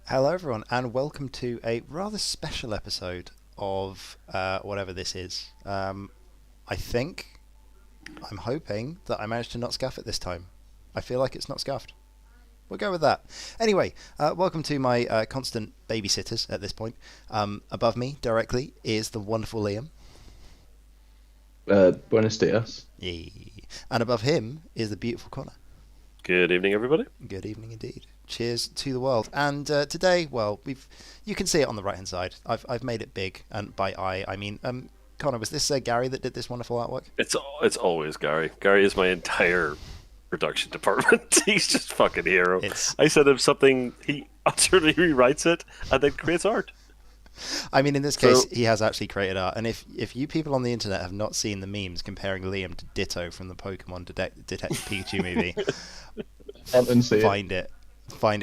Hello, everyone, and welcome to a rather special episode of whatever this is. I think, I'm hoping that I managed to not scuff it this time. I feel like it's not scuffed. We'll go with that. Anyway, welcome to my constant babysitters at this point. Above me, directly, is the wonderful Liam. Buenos dias. Yay. And above him is the beautiful Connor. Good evening, everybody. Good evening indeed. Cheers to the world. And today, well, you can see it on the right hand side. I've made it big, and by I mean Connor. Was this Gary that did this wonderful artwork? It's always Gary. Gary is my entire production department. He's just fucking hero. I send him something, he utterly rewrites it and then creates art. I mean, in this case, he has actually created art. And if you people on the internet have not seen the memes comparing Liam to Ditto from the Pokemon Detective Pikachu movie, find it. I'm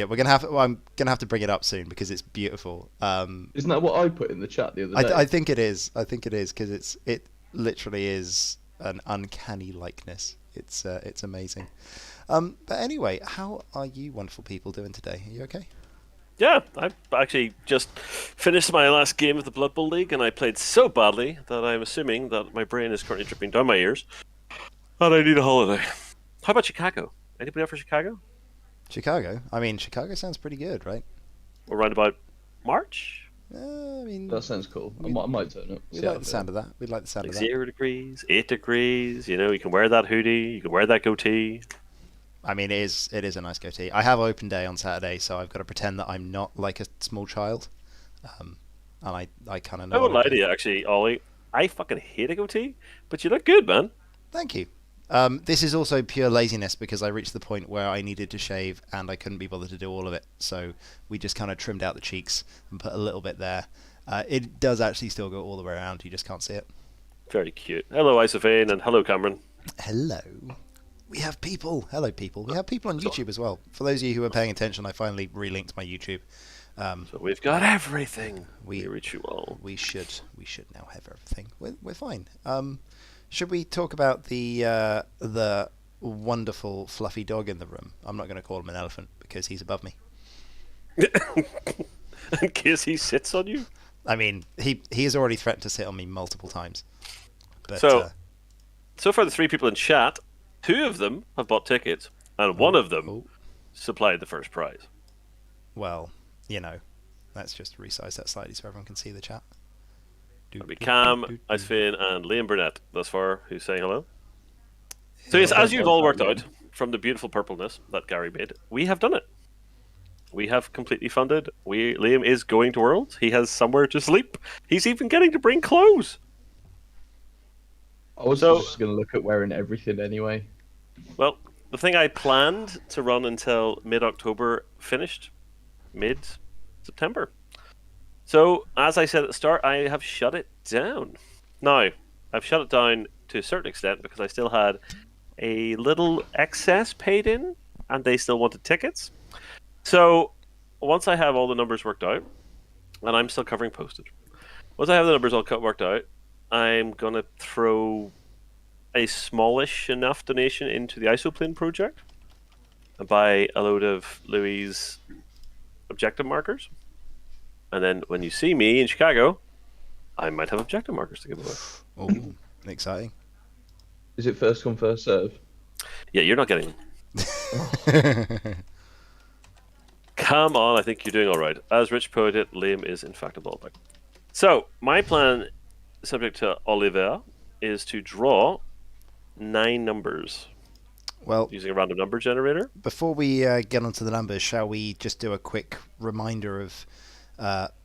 gonna have to bring it up soon because it's beautiful. Isn't that what I put in the chat the other day? I think it is. I think it is because it literally is an uncanny likeness. It's amazing. But anyway, how are you wonderful people doing today? Are you okay? Yeah, I actually just finished my last game of the Blood Bowl League, and I played so badly that I'm assuming that my brain is currently dripping down my ears, and I need a holiday. How about Chicago? Anybody up for Chicago? Chicago? I mean, Chicago sounds pretty good, right? Around about March? I mean, that sounds cool. I might turn up. We like the sound of that. We like the sound of that. 0 degrees, 8 degrees. You know, you can wear that hoodie, you can wear that goatee. I mean, it is a nice goatee. I have open day on Saturday, so I've got to pretend that I'm not like a small child. And I kind of know. I won't lie to you, actually, Ollie. I fucking hate a goatee, but you look good, man. Thank you. This is also pure laziness because I reached the point where I needed to shave and I couldn't be bothered to do all of it. So we just kind of trimmed out the cheeks and put a little bit there. It does actually still go all the way around. You just can't see it. Very cute. Hello, Isophane, and hello, Cameron. Hello. We have people. Hello, people. We have people on YouTube as well. For those of you who are paying attention, I finally relinked my YouTube. So we've got everything. We reach you all. We should now have everything. We're fine. Should we talk about the wonderful fluffy dog in the room? I'm not going to call him an elephant because he's above me. In case he sits on you? I mean, he has already threatened to sit on me multiple times. But, so far the 3 people in chat, 2 of them have bought tickets, and one of them supplied the first prize. Well, you know, let's just resize that slightly so everyone can see the chat. It'll be Cam, Icefiend, and Liam Burnett thus far who's saying hello. So yes, as you've all worked out from the beautiful purpleness that Gary made, we have done it. We have completely funded. Liam is going to Worlds. He has somewhere to sleep. He's even getting to bring clothes. I was just going to look at wearing everything anyway. Well, the thing I planned to run until mid-October finished mid-September. So, as I said at the start, I have shut it down. Now, I've shut it down to a certain extent because I still had a little excess paid in, and they still wanted tickets. So, once I have all the numbers worked out, and I'm still covering postage, once I have the numbers all worked out, I'm going to throw a smallish enough donation into the Isoplane project and buy a load of Louis' objective markers. And then when you see me in Chicago, I might have objective markers to give away. Oh, exciting. Is it first come, first serve? Yeah, you're not getting them. Come on, I think you're doing all right. As Rich put it, Liam is in fact a ballback. So, my plan, subject to Oliver, is to draw 9 numbers. Well, using a random number generator. Before we get onto the numbers, shall we just do a quick reminder of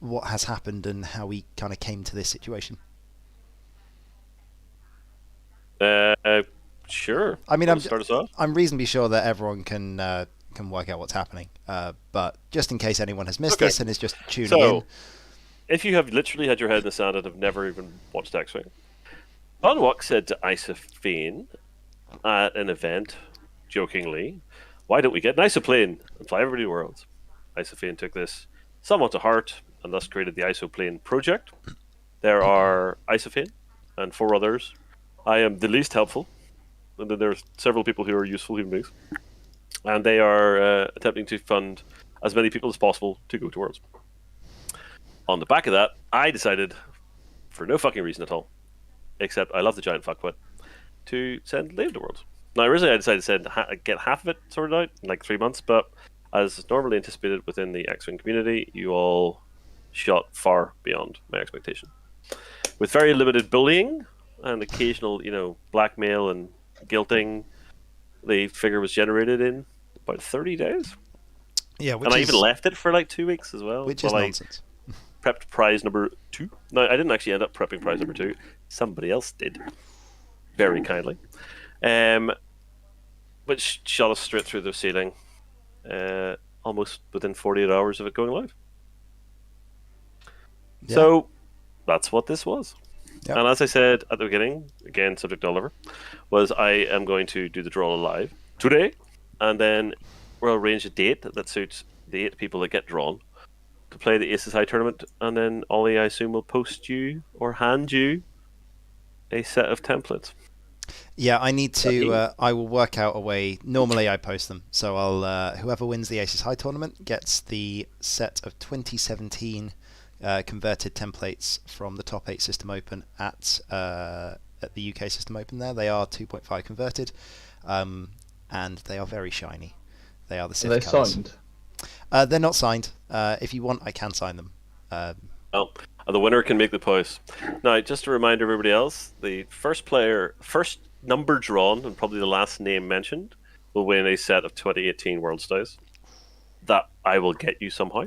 what has happened and how we kind of came to this situation? Sure. I mean, start us off? I'm reasonably sure that everyone can work out what's happening. But just in case anyone has missed this and is just tuning in. If you have literally had your head in the sand and have never even watched X-Wing, Bonwalk said to Isophane at an event, jokingly, "Why don't we get an isoplane and fly everybody to Worlds?" Isophane took this somewhat to heart and thus created the Isoplane project. There are Isophane and 4 others. I am the least helpful, and then there are several people who are useful human beings, and they are attempting to fund as many people as possible to go to Worlds. On the back of that, I decided, for no fucking reason at all, except I love the giant fuckwit, to send Liam to Worlds. Now, originally I decided to get half of it sorted out in like 3 months, but as normally anticipated within the X-Wing community, you all shot far beyond my expectation. With very limited bullying and occasional, blackmail and guilting, the figure was generated in about 30 days. Yeah, I even left it for like 2 weeks as well. Which is nonsense. Prepped prize number 2. No, I didn't actually end up prepping prize number 2. Somebody else did, very kindly. Which shot us straight through the ceiling, almost within 48 hours of it going live. Yeah. So that's what this was. Yep. And as I said at the beginning, again, subject to Oliver, was I am going to do the draw live today, and then we'll arrange a date that suits the 8 people that get drawn to play the Aces High tournament, and then Ollie, I assume, will post you or hand you a set of templates. Yeah, I need to. I will work out a way. Normally, I post them, so I'll. Whoever wins the Aces High tournament gets the set of 2017 converted templates from the Top 8 System Open at the UK System Open. They are 2.5 converted, and they are very shiny. They are the Sith colours. Are they signed? They're not signed. If you want, I can sign them. The winner can make the post. Now, just to remind everybody else, the first number drawn, and probably the last name mentioned, will win a set of 2018 Worlds dice. That I will get you somehow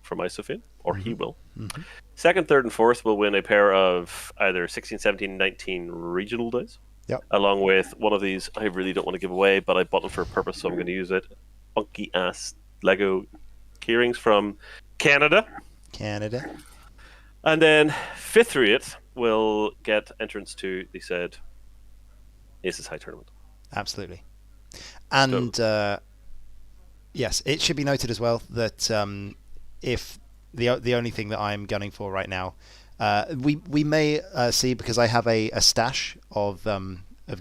from Isophane, or he will. Mm-hmm. Second, third, and fourth will win a pair of either 16, 17, 19 regional dice. Yep. Along with one of these, I really don't want to give away, but I bought them for a purpose, so I'm going to use it. Funky ass Lego keyrings from Canada. And then 5th through 8th will get entrance to the said Aces High tournament. Absolutely. And yes, it should be noted as well that if the only thing that I'm gunning for right now, we may see, because I have a stash of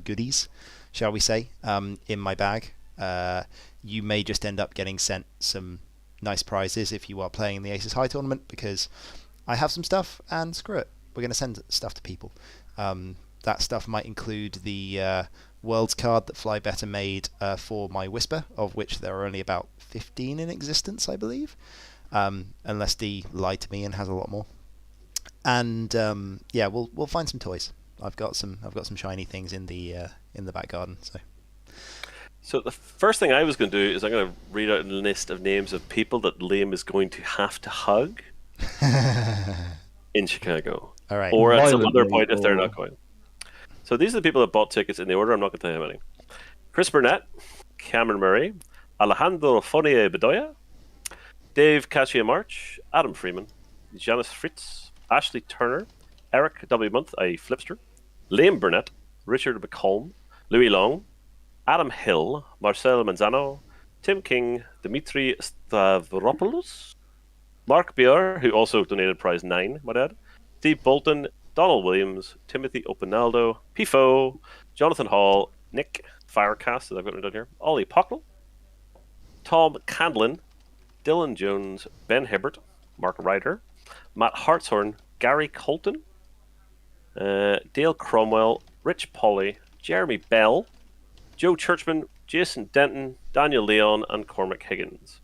goodies, shall we say, in my bag. You may just end up getting sent some nice prizes if you are playing in the Aces High tournament, because I have some stuff, and screw it, we're going to send stuff to people. That stuff might include the Worlds card that Fly Better made for my Whisper, of which there are only about 15 in existence, I believe, unless Dee lied to me and has a lot more. And yeah, we'll find some toys. I've got some shiny things in the back garden. So the first thing I was going to do is I'm going to read out a list of names of people that Liam is going to have to hug in Chicago. All right. Or at some other point if they're not going. So these are the people that bought tickets in the order. I'm not going to tell you how many. Chris Burnett, Cameron Murray, Alejandro Fournier Bedoya, Dave Cassia-March, Adam Freeman, Janice Fritz, Ashley Turner, Eric W. Month, a Flipster, Liam Burnett, Richard McColm, Louis Long, Adam Hill, Marcel Manzano, Tim King, Dimitri Stavropoulos, Mark Bier, who also donated prize 9, my dad, Steve Bolton, Donald Williams, Timothy Opinaldo, Pifo, Jonathan Hall, Nick Firecast, as I've got it down here, Ollie Pocknell, Tom Candlin, Dylan Jones, Ben Hibbert, Mark Ryder, Matt Hartshorn, Gary Colton, Dale Cromwell, Rich Polly, Jeremy Bell, Joe Churchman, Jason Denton, Daniel Leon, and Cormac Higgins.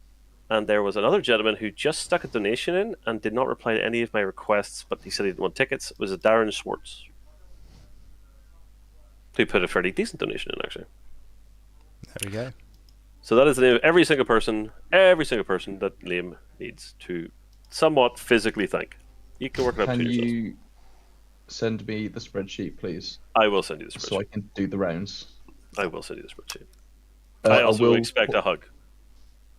And there was another gentleman who just stuck a donation in and did not reply to any of my requests, but he said he didn't want tickets. It was a Darren Schwartz, who put a fairly decent donation in, actually. There we go. So that is the name of every single person that Liam needs to somewhat physically thank. You can work it up Can to yourself. you send me the spreadsheet, please? I will send you the spreadsheet. So I can do the rounds. I will send you the spreadsheet. I also will expect a hug.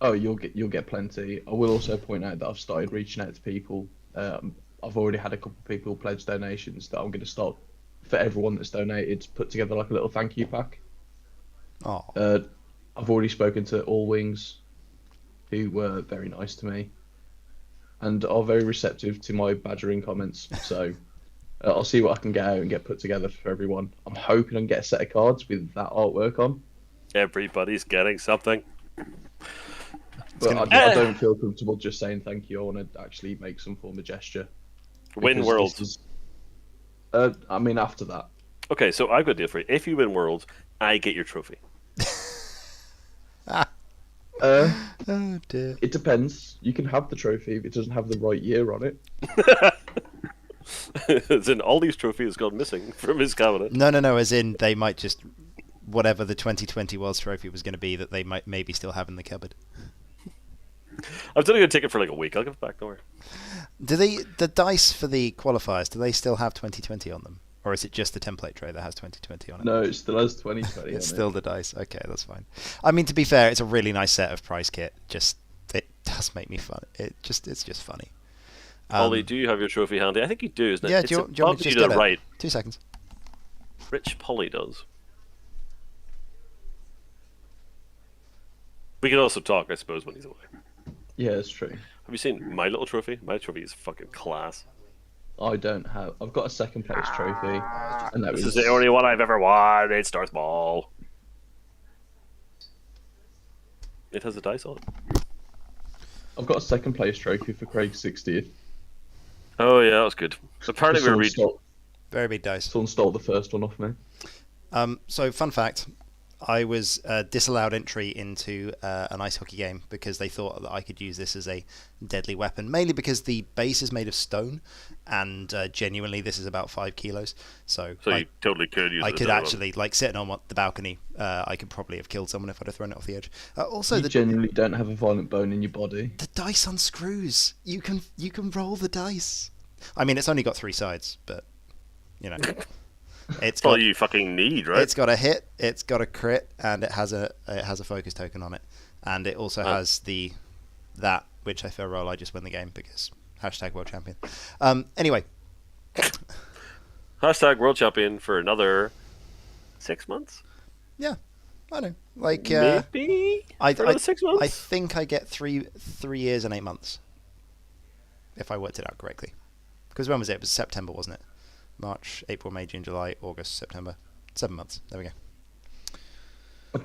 Oh, you'll get plenty. I will also point out that I've started reaching out to people. I've already had a couple of people pledge donations that I'm going to start, for everyone that's donated, put together like a little thank you pack. Oh. I've already spoken to All Wings, who were very nice to me, and are very receptive to my badgering comments. So I'll see what I can get out and get put together for everyone. I'm hoping I can get a set of cards with that artwork on. Everybody's getting something. But gonna I be- don't feel comfortable just saying thank you. I want to actually make some form of gesture. Win Because Worlds. this I mean, after that. Okay, so I've got a deal for you. If you win Worlds, I get your trophy. Oh dear. It depends. You can have the trophy if it doesn't have the right year on it. As in, all these trophies gone missing from his cabinet. No. As in, they might just whatever the 2020 World's Trophy was going to be that they might maybe still have in the cupboard. I'm still going to take it for like a week. I'll give it back. Don't worry. Do the dice for the qualifiers? Do they still have 2020 on them, or is it just the template tray that has 2020 on it? No, it still has 2020. It's on still the dice. Okay, that's fine. I mean, to be fair, it's a really nice set of prize kit. Just it does make me fun. It's just funny. Ollie, do you have your trophy handy? I think you do, isn't it? Yeah, It's do you want me above to you just to get the it? right. 2 seconds. Rich Polly does. We can also talk, I suppose, when he's away. Yeah, it's true. Have you seen my little trophy? My trophy is fucking class. I don't have. I've got a second place trophy, and that This was is the only one I've ever won. It's Darth Maul. It has a dice on it. I've got a second place trophy for Craig's 60th. Oh yeah, that was good. So apparently we're Someone reading. stole, Very big dice. someone stole the first one off me. So, fun fact. I was disallowed entry into an ice hockey game because they thought that I could use this as a deadly weapon, mainly because the base is made of stone, and genuinely this is about 5 kilos. So You totally could use it. I as could a- actually, like, sitting on the balcony, I could probably have killed someone if I'd have thrown it off the edge. Also, You the genuinely don't have a violent bone in your body. dice unscrews. You can roll the dice. I mean, it's only got 3 sides, but you know, it's That's all got you fucking need, right? it's got a hit, it's got a crit, and it has a focus token on it, and it also has that which if I roll, I just win the game because #world champion. Anyway, Hashtag world champion for another 6 months? yeah, I know. Like Maybe? For another 6 months? I think I get 3 years and 8 months, if I worked it out correctly. Because when was it? It was September, wasn't it? March, April, May, June, July, August, September. 7 months. There we go.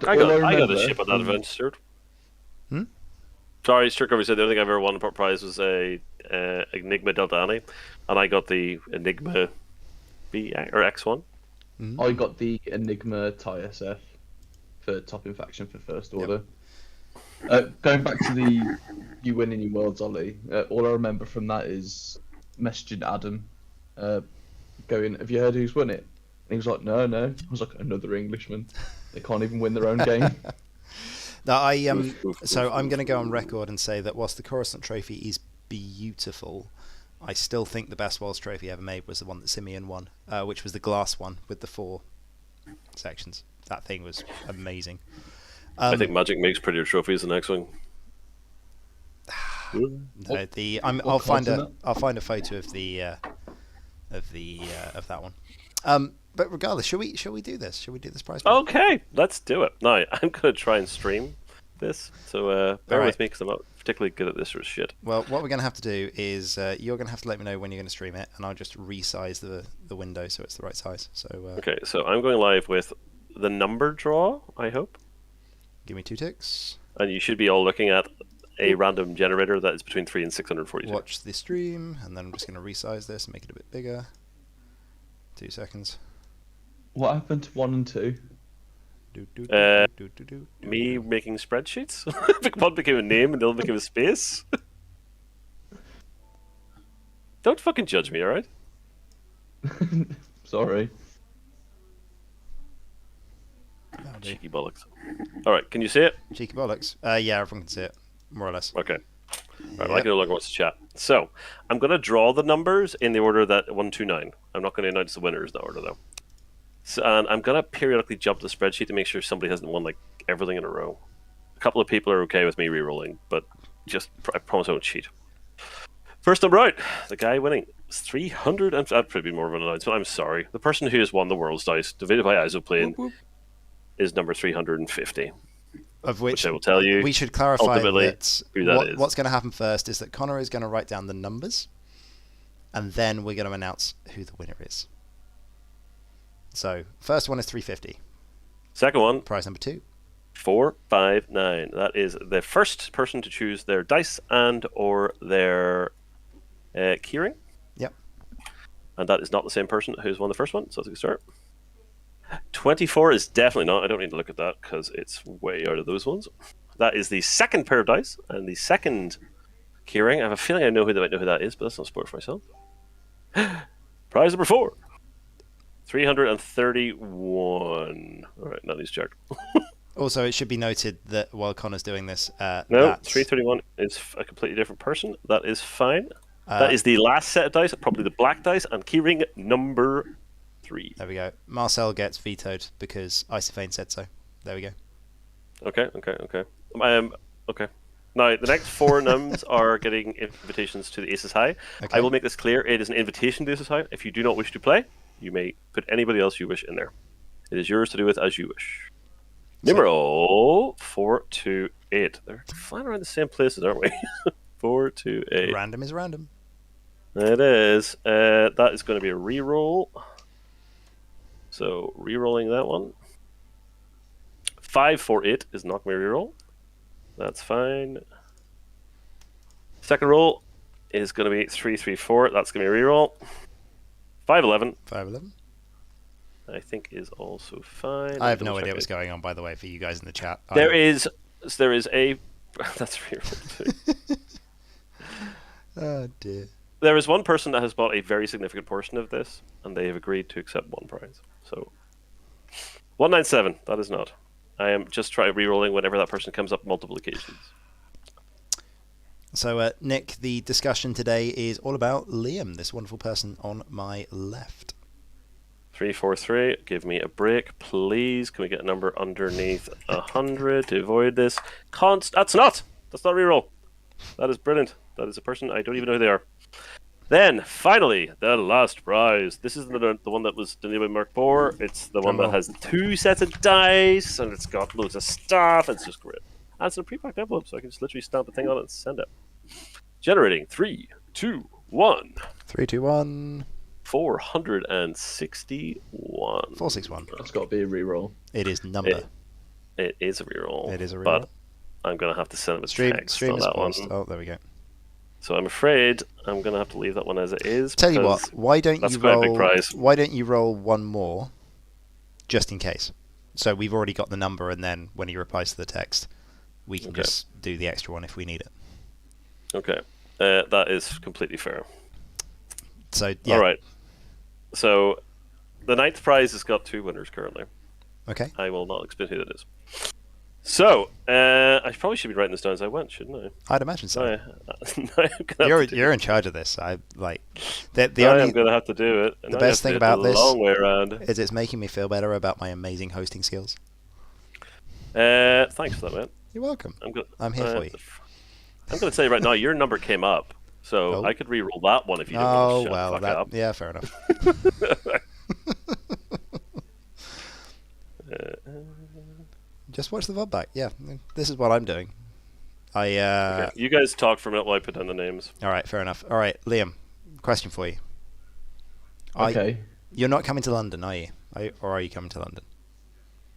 I got a remember ship on that event, Stuart. Hmm? Sorry, Stuart Covey said the only thing I've ever won a prize was a Enigma Delta Annie, and I got the Enigma B or X1. I got the Enigma TIE SF for top faction for First Order. Going back to the you winning your worlds, Ollie, all I remember from that is messaging Adam, going, "Have you heard who's won it?" And he was like, "No." I was like, "Another Englishman. They can't even win their own game." Now, Oof, so oof, I'm oof. going to go on record and say that whilst the Coruscant Trophy is beautiful, I still think the best World's Trophy ever made was the one that Simeon won, which was the glass one with the 4 sections. That thing was amazing. I think Magic makes prettier trophies than X-Wing. No, I'll find a photo of that one. But regardless, shall we do this? Shall we do this prize? pool? Okay, let's do it. Now, I'm going to try and stream this, so bear Alright. with me because I'm not particularly good at this sort of shit. Well, what we're going to have to do is you're going to have to let me know when you're going to stream it, and I'll just resize the window so it's the right size. So Okay, so I'm going live with the number draw, I hope. give me 2 ticks. And you should be all looking at a random generator that is between 3 and 642. Watch the stream, and then I'm just going to resize this and make it a bit bigger. 2 seconds. What happened to 1 and 2? Me making spreadsheets? One became a name and the other became a space? Don't fucking judge me, alright? Sorry. That'll do. Cheeky bollocks. Alright, can you see it? Cheeky bollocks. Yeah, everyone can see it, more or less. Okay. Right, I Yep. can no longer watch the chat. So, I'm going to draw the numbers in the order that 1, 2, 9. I'm not going to announce the winners in that order, though. So, and I'm going to periodically jump the spreadsheet to make sure somebody hasn't won, like, everything in a row. A couple of people are okay with me re-rolling, but I promise I won't cheat. First number out, the guy winning is 300, and that'd probably be more of an announcement, I'm sorry. The person who has won the World's Dice, divided by Isoplane, Whoop, whoop. is number 350. Of Which which I will tell you we should clarify ultimately that, who that is. what's going to happen first is that Connor is going to write down the numbers, and then we're going to announce who the winner is. So, first one is 350. Second one, Prize number 2, 4, 5, 9. That is the first person to choose their dice and or their keyring. Yep. And that is not the same person who's won the first one, so that's a good start. 24 is definitely not. I don't need to look at that because it's way out of those ones. That is the second pair of dice and the second keyring. I have a feeling I know who that is, but that's not a spoiler for myself. Prize number 4. 331. All right, that needs checked. Also, it should be noted that while Connor's doing this, No, that's 331 is a completely different person. That is fine. That is the last set of dice, probably the black dice, and keyring number 3. There we go. Marcel gets vetoed because Isophane said so. There we go. Okay. Okay. Now, the next 4 nums are getting invitations to the Aces High. Okay. I will make this clear. It is an invitation to the Aces High. If you do not wish to play, you may put anybody else you wish in there. It is yours to do with as you wish. Numero 428. They're flying around the same places, aren't we? 428. Random is random. It is. That is going to be a reroll. So, rerolling that one. 548 is not going to be a reroll. That's fine. Second roll is going to be 334. That's going to be a reroll. 511. 511. I think is also fine. I have no idea what's going on, by the way, for you guys in the chat. There is a. That's a reroll too. Oh dear. There is one person that has bought a very significant portion of this, and they have agreed to accept one prize. So, 197. That is not. I am just trying re-rolling whenever that person comes up multiple occasions. So, Nick, the discussion today is all about Liam, this wonderful person on my left. 343. Give me a break, please. Can we get a number underneath 100 to avoid this? That's not a re-roll. That is brilliant. That is a person I don't even know who they are. Then, finally, the last prize. This is the one that was delivered by Mark Bohr. It's the one that has 2 sets of dice, and it's got loads of stuff. It's just great. And it's in a pre-packed envelope, so I can just literally stamp the thing on it and send it. Generating 3, 2, 1. 3, 2, 1. 461. 461. That's got to be a reroll. It is number. It is a reroll. It is a reroll. But I'm going to have to send him a text Stream on is that one. paused. Oh, there we go. So I'm afraid I'm going to have to leave that one as it is. Tell you what, why don't that's you quite a roll? big prize. Why don't you roll one more, just in case? So we've already got the number, and then when he replies to the text, we can just do the extra one if we need it. Okay, that is completely fair. So yeah. All right. So the 9th prize has got 2 winners currently. Okay. I will not explain who that is. So, I probably should be writing this down as I went, shouldn't I? I'd imagine so. You're in charge of this. I like I'm going to have to do it. The best thing about this long way around is it's making me feel better about my amazing hosting skills. Thanks for that, man. You're welcome. I'm here for you. I'm going to tell you right now, your number came up, so I could re-roll that one if you didn't want to shut the fuck up. Yeah, fair enough. Just watch the VOD back. Yeah, this is what I'm doing. Okay. You guys talk for a minute while I put down the names. All right, fair enough. All right, Liam, question for you. Okay. You're not coming to London, are you? Or are you coming to London?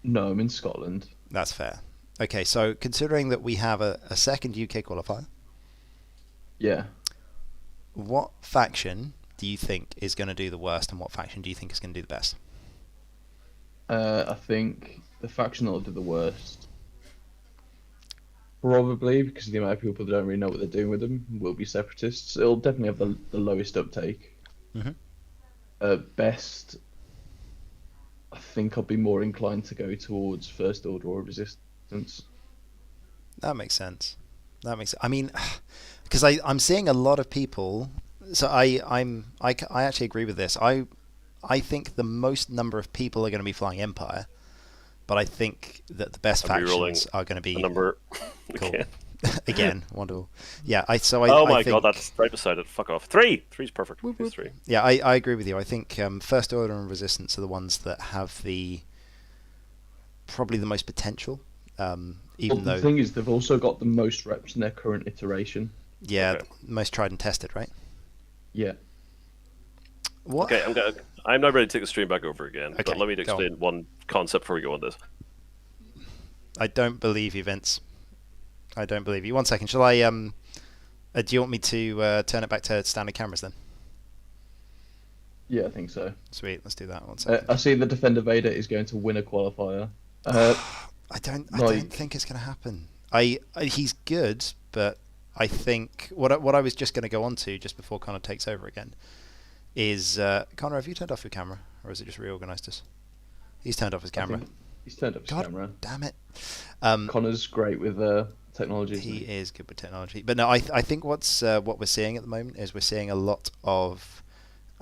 No, I'm in Scotland. That's fair. Okay, so considering that we have a second UK qualifier, yeah. What faction do you think is going to do the worst, and what faction do you think is going to do the best? I think the faction that'll do the worst, probably because of the amount of people that don't really know what they're doing with them, will be separatists. It'll definitely have the lowest uptake. Mm-hmm. Best, I think I'll be more inclined to go towards First Order or Resistance. That makes sense. I mean, because I'm seeing a lot of people. So I actually agree with this. I think the most number of people are going to be flying Empire, but I think that the best factions are going to be number. Cool. Again, wonderful. Yeah, I my think, god, that's right beside it. Fuck off. 3. 3's perfect. Whoop, whoop. 3. Yeah, I agree with you. I think First Order and Resistance are the ones that have probably the most potential. Even though the thing is, they've also got the most reps in their current iteration. Yeah, okay. Most tried and tested, right? Yeah. What? Okay, I'm not ready to take the stream back over again. Okay, But let me explain one concept before we go on this. I don't believe you, Vince. I don't believe you. 1 second. Shall I? Do you want me to turn it back to standard cameras then? Yeah, I think so. Sweet. Let's do that. 1 second. I see the Defender Vader is going to win a qualifier. I don't think it's going to happen. He's good, but I think what I was just going to go on to just before Connor takes over again is Connor, have you turned off your camera, or is it just reorganised us? He's turned off his camera. He's turned off his God camera. damn it! Connor's great with technology. He is good with technology, but no, I think what we're seeing at the moment is we're seeing a lot of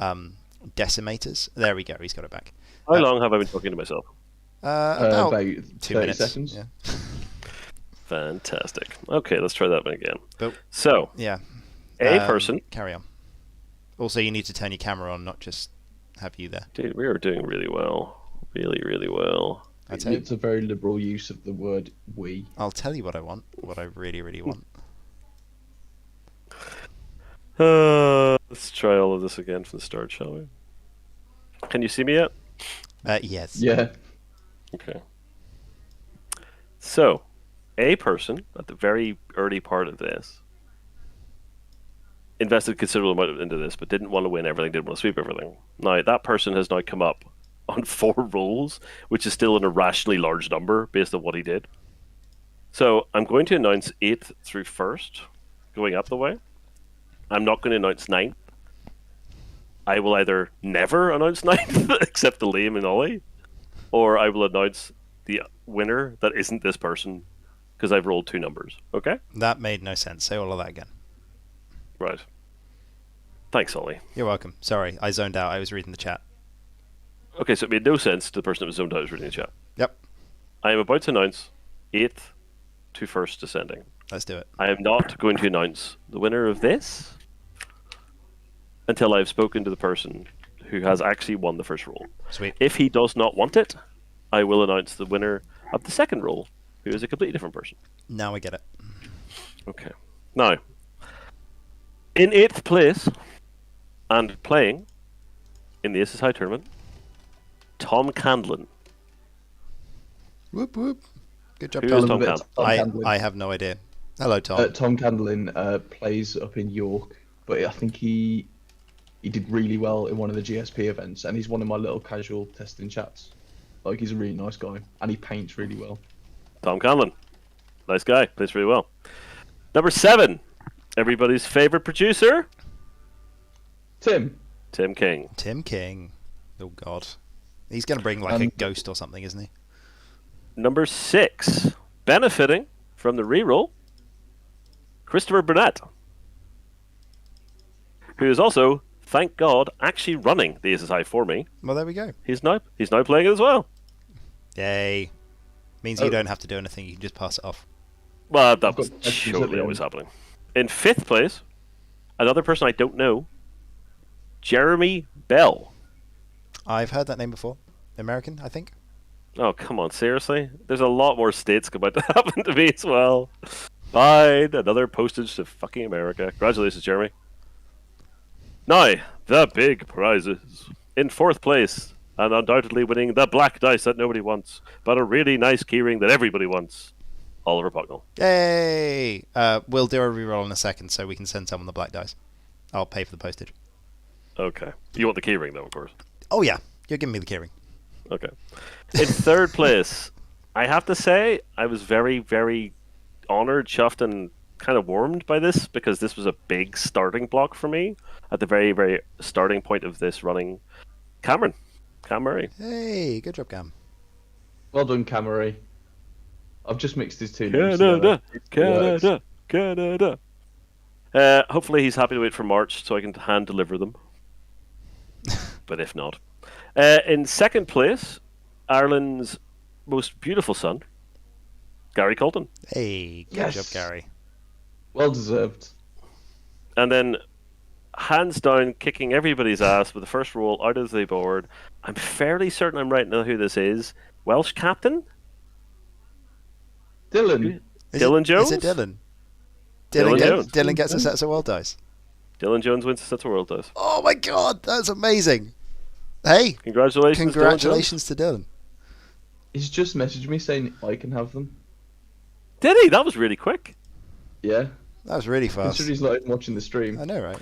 decimators. There we go. He's got it back. How long have I been talking to myself? About 2 minutes. seconds. Yeah. Fantastic. Okay, let's try that one again. But, So, yeah. a person. Carry on. Also, you need to turn your camera on, not just have you there. Dude, we are doing really well. Really, really well. It's a very liberal use of the word "we." I'll tell you what I want. What I really, really want. Let's try all of this again from the start, shall we? Can you see me yet? Yes. Yeah. Okay. So, a person at the very early part of this invested a considerable amount into this, but didn't want to win everything, didn't want to sweep everything. Now, that person has now come up on 4 rolls, which is still an irrationally large number based on what he did. So, I'm going to announce 8th through 1st, going up the way. I'm not going to announce 9th. I will either never announce 9th, except the Liam and Ollie, or I will announce the winner that isn't this person, because I've rolled 2 numbers. Okay? That made no sense. Say all of that again. Right. Thanks, Ollie. You're welcome. Sorry, I zoned out. I was reading the chat. Okay, so it made no sense to the person that was zoned out was reading the chat. Yep. I am about to announce 8th to 1st descending. Let's do it. I am not going to announce the winner of this until I've spoken to the person who has actually won the first roll. Sweet. If he does not want it, I will announce the winner of the second roll, who is a completely different person. Now I get it. Okay. Now, in 8th place and playing in the Aces High tournament, Tom Candlin. Whoop whoop. Good job, Who Tom. is Tom Candlin? I have no idea. Hello, Tom. Tom Candlin plays up in York, but I think he did really well in one of the GSP events, and he's one of my little casual testing chats. Like, he's a really nice guy, and he paints really well. Tom Candlin. Nice guy. Plays really well. Number 7. Everybody's favorite producer, Tim. Tim King. Tim King. Oh, God. He's going to bring, like, a ghost or something, isn't he? Number 6. Benefiting from the reroll, Christopher Burnett, who is also, thank God, actually running the Aces High for me. Well, there we go. He's now playing it as well. Yay. Means you don't have to do anything. You can just pass it off. Well, that was got questions at surely the always end. happening. In 5th place, another person I don't know, Jeremy Bell. I've heard that name before. American, I think. Oh, come on, seriously? There's a lot more states about to happen to me as well. Fine, another postage to fucking America. Congratulations, Jeremy. Now, the big prizes. In 4th place, and undoubtedly winning the black dice that nobody wants, but a really nice keyring that everybody wants, Oliver Bucknell. Yay! We'll do a reroll in a second so we can send someone the black dice. I'll pay for the postage. Okay. You want the keyring, though, of course. Oh, yeah. You're giving me the keyring. Okay. In 3rd place, I have to say, I was very, very honoured, chuffed, and kind of warmed by this, because this was a big starting block for me at the very, very starting point of this running. Cam Murray. Hey, good job, Cam. Well done, Camry. I've just mixed his two names together. Canada. Hopefully he's happy to wait for March so I can hand deliver them. But if not. In 2nd place, Ireland's most beautiful son, Gary Colton. Hey, good Yes. job, Gary. Well deserved. And then, hands down, kicking everybody's ass with the first roll out of the board. I'm fairly certain I'm right now who this is. Welsh captain? Dylan. Dylan Jones? Is it Dylan? Dylan Jones. Dylan gets a set of world dice. Dylan Jones wins the Sets of World Dice. Oh my god, that's amazing. Hey, Congratulations, Dylan Jones. congratulations to Dylan. He's just messaged me saying I can have them. Did he? That was really quick. Yeah. That was really fast. Considering he's not even watching the stream. I know, right?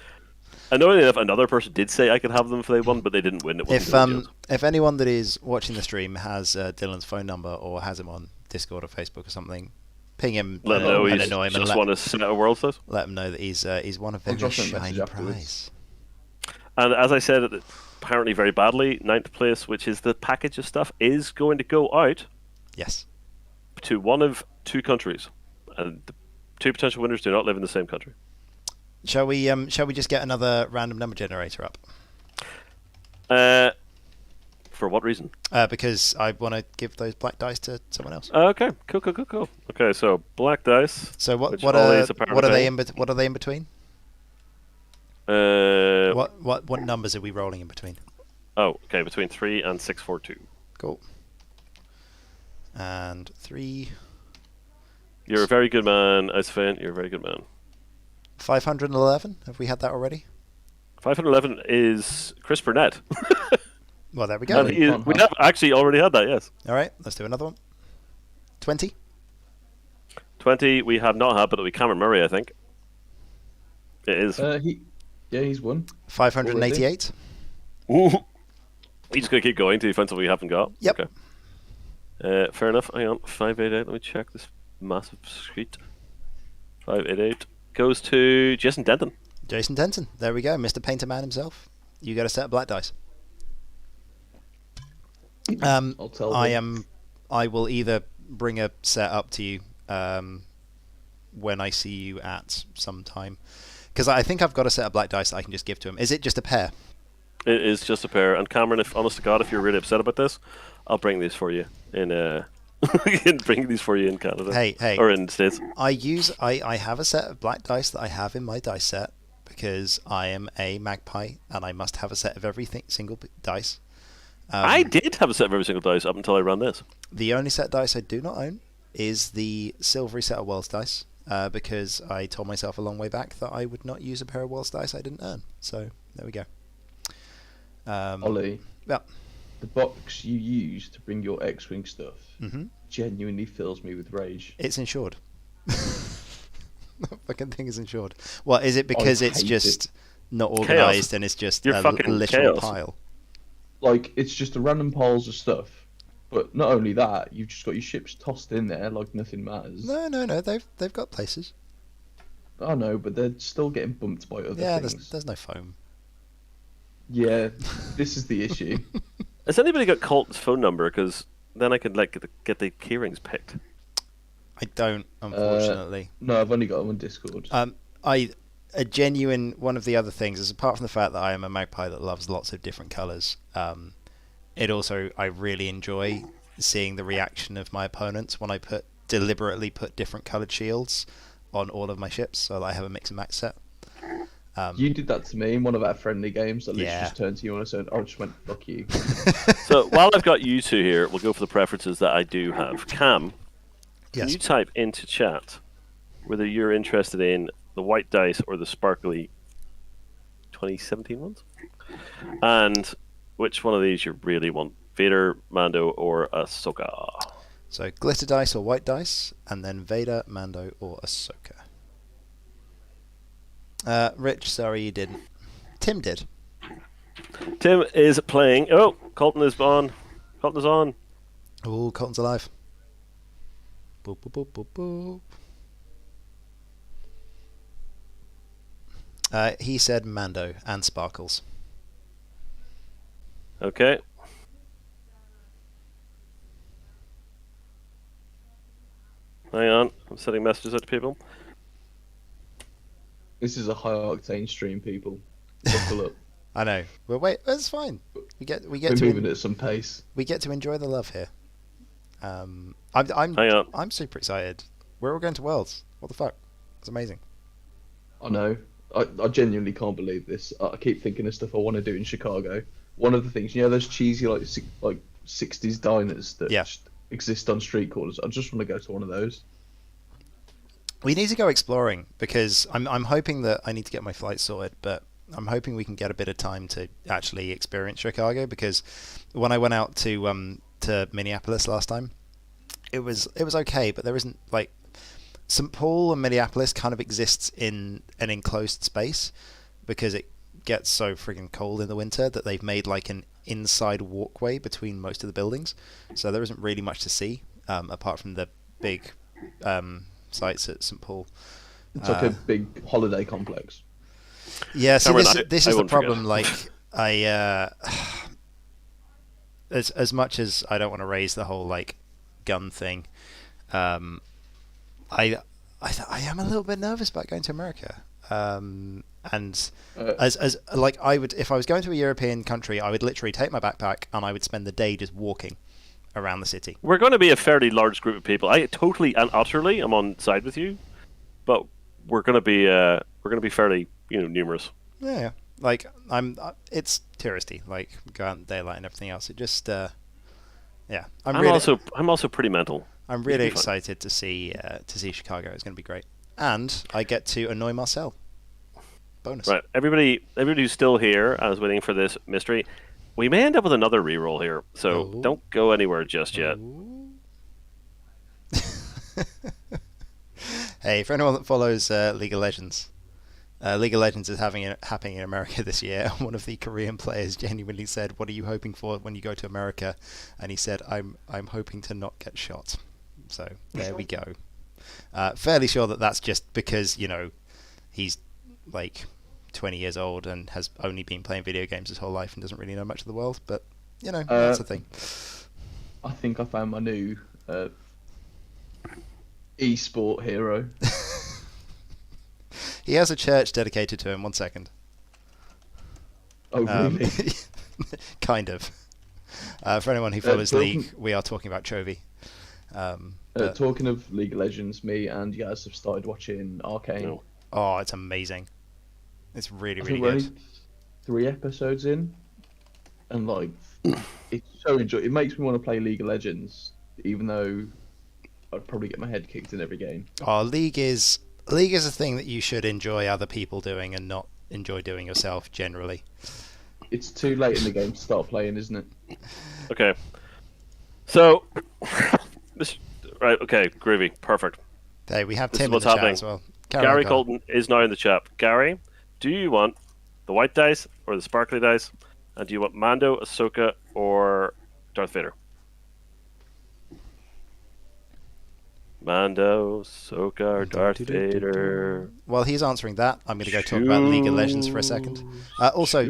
Annoyingly enough, another person did say I could have them if they won, but they didn't win. It wasn't Dylan Jones. If anyone that is watching the stream has Dylan's phone number or has him on Discord or Facebook or something, ping him Let him know and he's annoy him just and won a set of world stuff. let him know that he's one of I'll them drop him a shiny message afterwards. prize. And as I said, apparently very badly, ninth place, which is the package of stuff, is going to go out Yes. to one of two countries, and the two potential winners do not live in the same country. Shall we just get another random number generator up? For what reason? Because I want to give those black dice to someone else. Okay, cool. Okay, so black dice. So what which what always are apparently what are they pay. what are they in between? What numbers are we rolling in between? Oh, okay, between 3 and 642. Cool. And 3. You're a very good man, Icefan. You're a very good man. 511. Have we had that already? 511 is Chris Burnett. Well, there we go. And we have actually already had that, yes. All right, let's do another one. 20. 20 we have not had, but it'll be Cameron Murray, I think. It is. He's won. 588. He's just going to keep going to find something we haven't got. Yep. Okay. Fair enough. Hang on. 588. Let me check this massive sheet. 588 goes to Jason Denton. Jason Denton. There we go. Mr. Painter Man himself. You got a set of black dice. I'll tell them. I will either bring a set up to you when I see you at some time. Because I think I've got a set of black dice that I can just give to him. Is it just a pair? It is just a pair. And Cameron, if honest to God, if you're really upset about this, I'll bring these for you in bring these for you in Canada. Hey. Or in the States. I have a set of black dice that I have in my dice set because I am a magpie and I must have a set of single dice. I did have a set of every single dice up until I ran this. The only set of dice I do not own is the silvery set of World's dice because I told myself a long way back that I would not use a pair of World's dice I didn't earn. So there we go. Ollie, yeah. the box you use to bring your X-Wing stuff Mm-hmm. genuinely fills me with rage. It's insured. The fucking thing is insured. What is it? Because it's just not organised and it's just You're a fucking literal chaos. pile. Like, it's just a random piles of stuff. But not only that, you've just got your ships tossed in there like nothing matters. No. They've got places. I know, but they're still getting bumped by other Yeah, things. there's no foam. Yeah, this is the issue. Has anybody got Colton's phone number? Because then I could get the keyrings picked. I don't, unfortunately. No, I've only got them on Discord. A genuine one of the other things is apart from the fact that I am a magpie that loves lots of different colours. It also I really enjoy seeing the reaction of my opponents when I deliberately put different coloured shields on all of my ships, so that I have a mix and match set. You did that to me in one of our friendly games. I literally Yeah. just turned to you and I said, I just went, fuck you. So while I've got you two here, we'll go for the preferences that I do have. Cam, can Yes. you type into chat whether you're interested in the white dice or the sparkly 2017 ones? And which one of these you really want? Vader, Mando, or Ahsoka? So glitter dice or white dice, and then Vader, Mando, or Ahsoka. Rich, sorry you didn't. Tim did. Tim is playing. Oh, Colton is on. Colton is on. Oh, Colton's alive. Boop, boop, boop, boop, boop. He said Mando and Sparkles. Okay. Hang on. I'm sending messages out to people. This is a high octane stream, people. Buckle up. I know. Well, wait, that's fine. We get We're to moving at some pace. we get to enjoy the love here. I'm Hang on. I'm super excited. We're all going to Worlds. What the fuck? It's amazing. I know. I genuinely can't believe this. I keep thinking of stuff I want to do in Chicago. One of the things, those cheesy like 60s diners that Yeah. just exist on street corners. I just want to go to one of those. We need to go exploring because I'm hoping that I need to get my flight sorted, but I'm hoping we can get a bit of time to actually experience Chicago because when I went out to Minneapolis last time, it was okay, but there isn't like St. Paul and Minneapolis kind of exists in an enclosed space because it gets so friggin' cold in the winter that they've made like an inside walkway between most of the buildings, so there isn't really much to see apart from the big sites at St. Paul. It's like a big holiday complex. Yeah, so Cameron, this I is the won't forget. problem. Like, I as much as I don't want to raise the whole like gun thing, I am a little bit nervous about going to America. And as like I would, if I was going to a European country, I would literally take my backpack and I would spend the day just walking around the city. We're going to be a fairly large group of people. I totally and utterly am on side with you, but we're going to be fairly numerous. Yeah, like it's touristy, like go out in daylight and everything else. It just yeah, I'm also pretty mental. I'm really excited to see Chicago. It's going to be great, and I get to annoy Marcel. Bonus. Right, everybody who's still here and is waiting for this mystery, we may end up with another reroll here, so don't go anywhere just yet. Hey, for anyone that follows League of Legends, League of Legends is happening in America this year. One of the Korean players genuinely said, "What are you hoping for when you go to America?" And he said, "I'm hoping to not get shot." So there we go. Fairly sure that that's just because he's like 20 years old and has only been playing video games his whole life and doesn't really know much of the world. But that's the thing. I think I found my new e-sport hero. He has a church dedicated to him. 1 second. Oh, really? Kind of. For anyone who follows League, we are talking about Chovy. Talking of League of Legends, me and Yaz have started watching Arcane. Oh, it's amazing. It's really, really we're good. only 3 episodes in, and like, it's so It makes me want to play League of Legends, even though I'd probably get my head kicked in every game. Oh, League is a thing that you should enjoy other people doing and not enjoy doing yourself generally. It's too late in the game to start playing, isn't it? Okay. So, right, okay, groovy, perfect. Hey, we have This Tim is in the what's chat happening. as well. Gary Colton is now in the chat. Gary, do you want the white dice or the sparkly dice? And do you want Mando, Ahsoka, or Darth Vader? Mando, Ahsoka, or Darth Vader? While he's answering that, I'm going to go talk about League of Legends for a second. Also,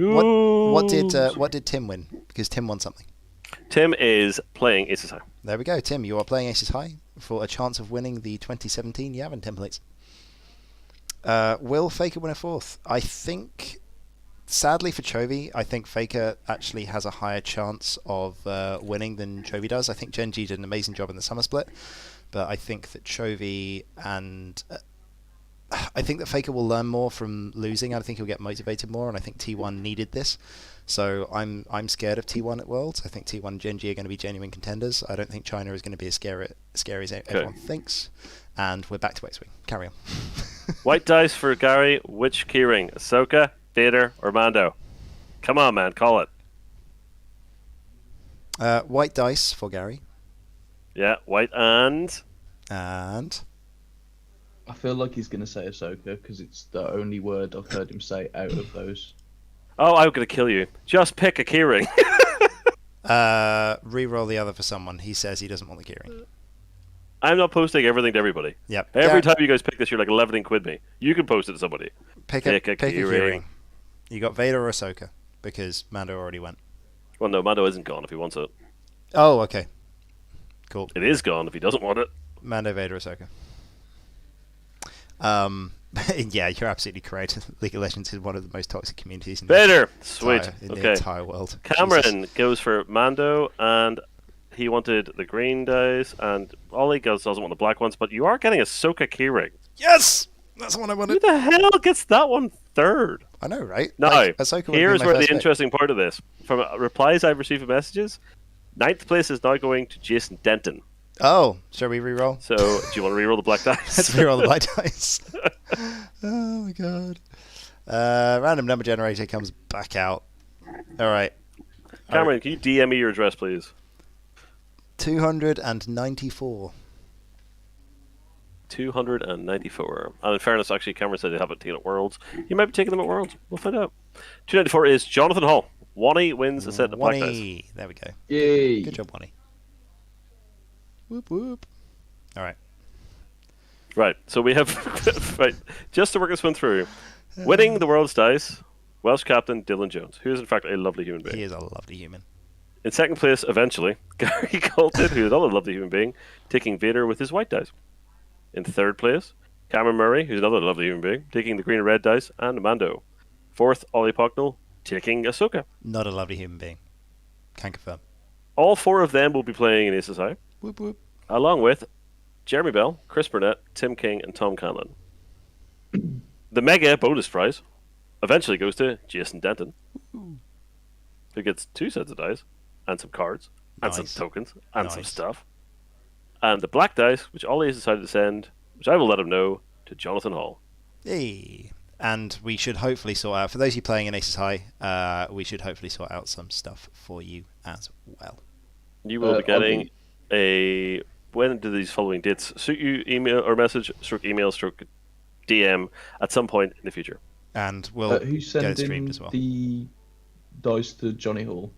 what did Tim win? Because Tim won something. Tim is playing Aces High. There we go, Tim. You are playing Aces High for a chance of winning the 2017 Yavin templates. Will Faker win a fourth? I think, sadly for Chovy, I think Faker actually has a higher chance of winning than Chovy does. I think Genji did an amazing job in the summer split, but I think that Chovy and I think that Faker will learn more from losing. I think he'll get motivated more, and I think T1 needed this. So I'm scared of T1 at Worlds. I think T1 and Genji are going to be genuine contenders. I don't think China is going to be as scary as everyone thinks. And we're back to X-Wing. Carry on. White dice for Gary. Which keyring? Ahsoka, Vader, or Mando? Come on, man. Call it. White dice for Gary. Yeah, white and... And... I feel like he's going to say Ahsoka because it's the only word I've heard him say out of those. Oh, I'm going to kill you. Just pick a keyring. Reroll the other for someone. He says he doesn't want the keyring. I'm not posting everything to everybody. Yep. Every time you guys pick this, you're like 11 and quid me. You can post it to somebody. Pick a keyring. You got Vader or Ahsoka because Mando already went. Well, no, Mando isn't gone if he wants it. Oh, okay. Cool. It is gone if he doesn't want it. Mando, Vader, Ahsoka. Yeah, you're absolutely correct. League of Legends is one of the most toxic communities in Vader! the Sweet. the entire world. Cameron Jesus. goes for Mando, and he wanted the green dice, and Ollie doesn't want the black ones, but you are getting a Ahsoka keyring. Yes! That's the one I Who wanted. the hell gets that one third? I know, right? No, Like, Ahsoka would here's be my where the first pick. interesting part of this. From replies I've received from messages, 9th place is now going to Jason Denton. Oh, shall we reroll? So, do you want to reroll the black dice? Let's reroll the white dice. Oh my god. Random number generator comes back out. Alright. Cameron, can you DM me your address, please? 294. 294. And in fairness, actually, Cameron said they haven't taken at Worlds. You might be taking them at Worlds. We'll find out. 294 is Jonathan Hall. Wani wins a set of black dice. Wani. There we go. Yay! Good job, Wani. Whoop whoop. All right. Right, so we have, right, just to work this one through, winning the World's Dice, Welsh captain Dylan Jones, who is in fact a lovely human being. He is a lovely human. In second place, eventually, Gary Colton, who is another lovely human being, taking Vader with his white dice. In third place, Cameron Murray, who's another lovely human being, taking the green and red dice, and Mando. Fourth, Ollie Pocknell, taking Ahsoka. Not a lovely human being. Can confirm. All four of them will be playing in Aces High, Whoop whoop. along with Jeremy Bell, Chris Burnett, Tim King, and Tom Canlon. The mega bonus prize eventually goes to Jason Denton, who gets 2 sets of dice, and some cards, and some Nice. tokens, and some Nice. stuff. And the black dice, which Ollie has decided to send, which I will let him know, to Jonathan Hall. Hey. And we should hopefully sort out, for those of you playing in Aces High, we should hopefully sort out some stuff for you as well. You will be getting a... When do these following dates suit you? Email or message, stroke email, stroke DM at some point in the future. And we'll Who's get it sending streamed as well. the dice to Johnny Hall?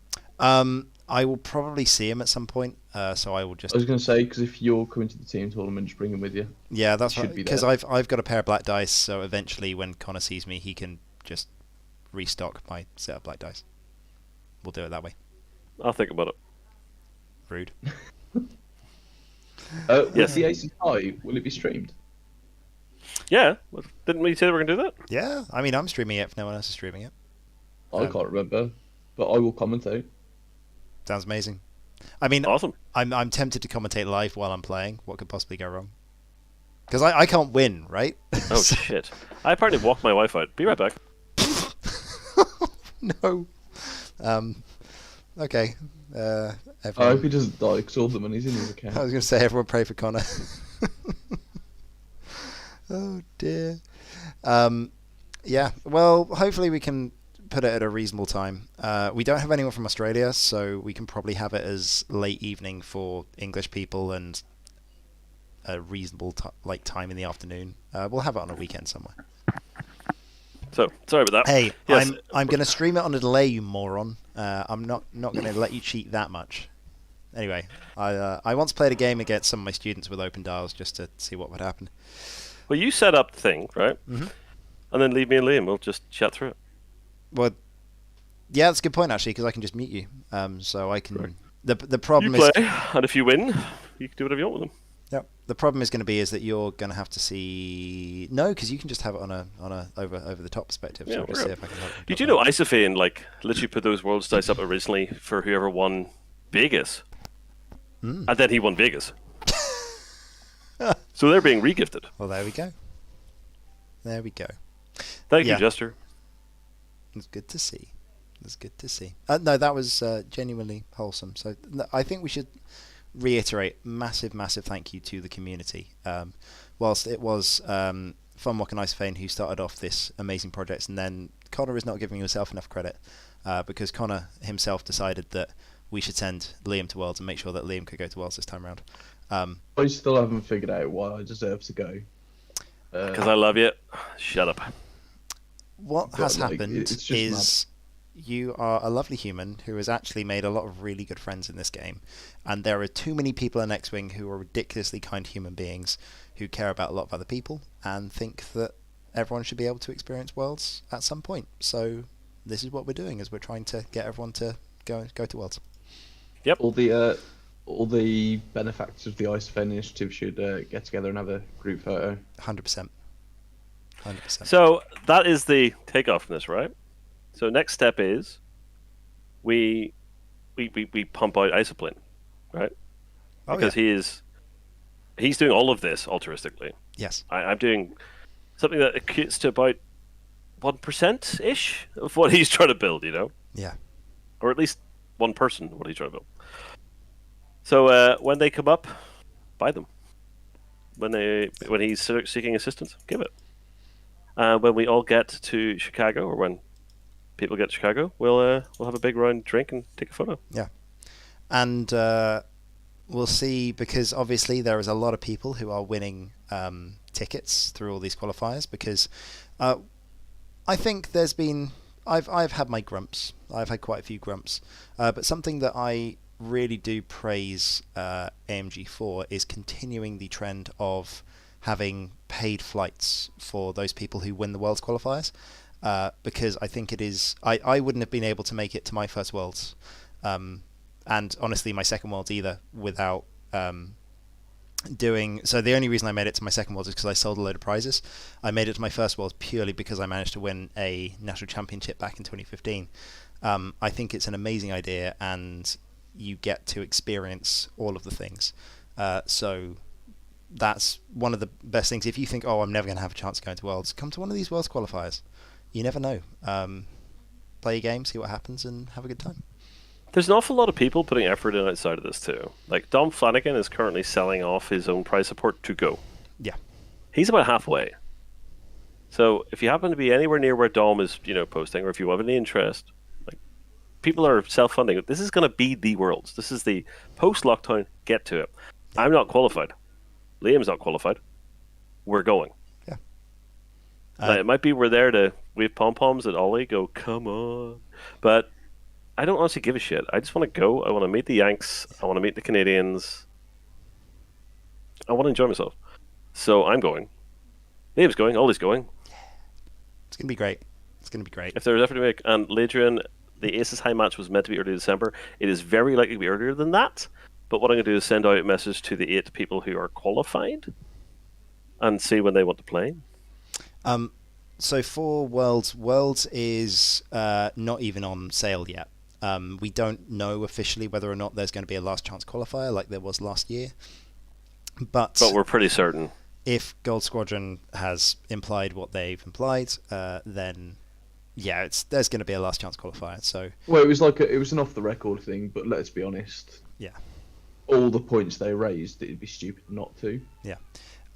I will probably see him at some point, so I will just... I was going to say, because if you're coming to the team tournament, just bring him with you. Yeah, that's should right. be Because there. I've got a pair of black dice, so eventually when Connor sees me, he can just restock my set of black dice. We'll do it that way. I'll think about it. Rude. Yes. With the Aces High, will it be streamed? Yeah, well, didn't we say we were going to do that? Yeah, I mean, I'm streaming it if no one else is streaming it. I can't remember, but I will commentate. Sounds amazing. I mean, Awesome. I'm tempted to commentate live while I'm playing. What could possibly go wrong? Because I can't win, right? Oh, shit. I apparently walked my wife out. Be right back. No. Okay. I Everyone. hope he doesn't die, because all the money's in his account. I was going to say, everyone pray for Connor. Oh, dear. Yeah, well, hopefully we can put it at a reasonable time. We don't have anyone from Australia, so we can probably have it as late evening for English people and a reasonable time in the afternoon. We'll have it on a weekend somewhere. So, sorry about that. Hey, Yes. I'm going to stream it on a delay, you moron. I'm not going to let you cheat that much. Anyway, I once played a game against some of my students with open dials just to see what would happen. Well, you set up the thing, right? Mhm. And then leave me and Liam. We'll just chat through it. Well, yeah, that's a good point actually, because I can just mute you. So I can. Right. The You problem play, is. and if you win, you can do whatever you want with them. Yep. The problem is going to be is that you're going to have to see. No, because you can just have it on a over the top perspective. So Yeah, I'll just we're see up. if I can help. You do know Isophane, like, literally put those World's Dice up originally for whoever won Vegas. Mm. And then he won Vegas. So they're being regifted. Well, there we go. There we go. Thank Yeah. you, Jester. It's good to see. It's good to see. No, that was genuinely wholesome. So I think we should reiterate massive thank you to the community. Whilst it was Funwalk and Isophane who started off this amazing project, and then Connor is not giving himself enough credit because Connor himself decided that we should send Liam to Worlds and make sure that Liam could go to Worlds this time around. I still haven't figured out why I deserve to go. Because I love you. Shut up. What But, has like, happened it's just is you are a lovely human who has actually made a lot of really good friends in this game, and there are too many people in X-Wing who are ridiculously kind human beings who care about a lot of other people and think that everyone should be able to experience Worlds at some point. So this is what we're doing, is we're trying to get everyone to go to Worlds. All the benefactors of the Isophane initiative should get together and have a group photo. 100%. 100%. So that is the takeoff from this, right? So next step is we pump out Isoplane, right? Oh, Because he's doing all of this altruistically. Yes. I'm doing something that equates to about 1% ish of what he's trying to build, you know? Yeah. Or at least one person what he's trying to build. So when they come up, buy them. When he's seeking assistance, give it. When we all get to Chicago, or when people get to Chicago, we'll have a big round drink and take a photo. And we'll see, because obviously there is a lot of people who are winning tickets through all these qualifiers. Because I think there's been I've had my grumps. I've had quite a few grumps, but something that I really do praise AMG for is continuing the trend of having paid flights for those people who win the Worlds qualifiers. Because I think it is. I wouldn't have been able to make it to my first Worlds, and honestly my second Worlds either, without doing. So the only reason I made it to my second Worlds is because I sold a load of prizes. I made it to my first Worlds purely because I managed to win a national championship back in 2015. I think it's an amazing idea, and you get to experience all of the things. So that's one of the best things. If you think, oh, I'm never going to have a chance to go into Worlds, come to one of these Worlds qualifiers. You never know. Play your game, see what happens, and have a good time. There's an awful lot of people putting effort in outside of this too. Like Dom Flanagan is currently selling off his own prize support to go. Yeah. He's about halfway. So if you happen to be anywhere near where Dom is, posting, or if you have any interest, like people are self-funding. This is going to be the Worlds. This is the post-lockdown. Get to it. I'm not qualified. Liam's not qualified. We're going. Yeah. Now, it might be we're there to wave pom-poms at Ollie, go, come on. But I don't honestly give a shit. I just want to go. I want to meet the Yanks. I want to meet the Canadians. I want to enjoy myself. So I'm going. Liam's going. Ollie's going. It's going to be great. It's going to be great. If there's effort to make. And Ladrian, the Aces High match was meant to be early December. It is very likely to be earlier than that. But what I'm going to do is send out a message to the 8 people who are qualified and see when they want to play. So for Worlds is not even on sale yet. We don't know officially whether or not there's going to be a last chance qualifier like there was last year. But we're pretty certain. If Gold Squadron has implied what they've implied, then yeah, there's going to be a last chance qualifier. So well, it was an off the record thing, but let's be honest. Yeah. All the points they raised, it'd be stupid not to. Yeah.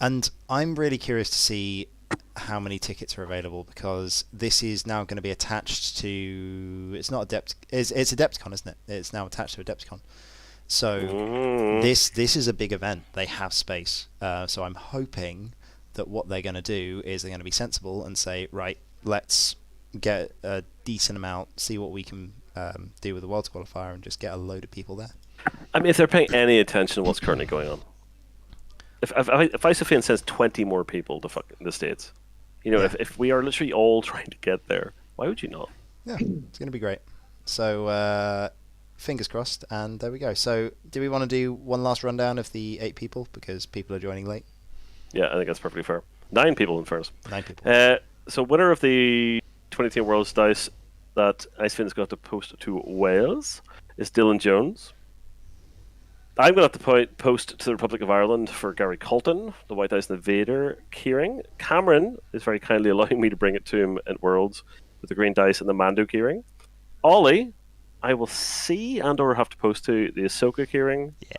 And I'm really curious to see how many tickets are available, because this is now going to be attached to. It's not it's Adepticon, isn't it? It's now attached to Adepticon. So this is a big event. They have space. So I'm hoping that what they're going to do is they're going to be sensible and say, right, let's get a decent amount, see what we can do with the Worlds qualifier, and just get a load of people there. I mean, if they're paying any attention to what's currently going on. If Isofin sends 20 more people to the States, if we are literally all trying to get there, why would you not? Yeah, it's going to be great. So fingers crossed, and there we go. So do we want to do one last rundown of the 8 people, because people are joining late? Yeah, I think that's perfectly fair. 9 people in fairness. 9 people. So winner of the 2018 Worlds dice that Icefin's got to post to Wales is Dylan Jones. I'm going to have to post to the Republic of Ireland for Gary Colton, the White House Invader keyring. Cameron is very kindly allowing me to bring it to him at Worlds with the green dice and the Mando keyring. Ollie, I will see and or have to post to the Ahsoka keyring. Yeah.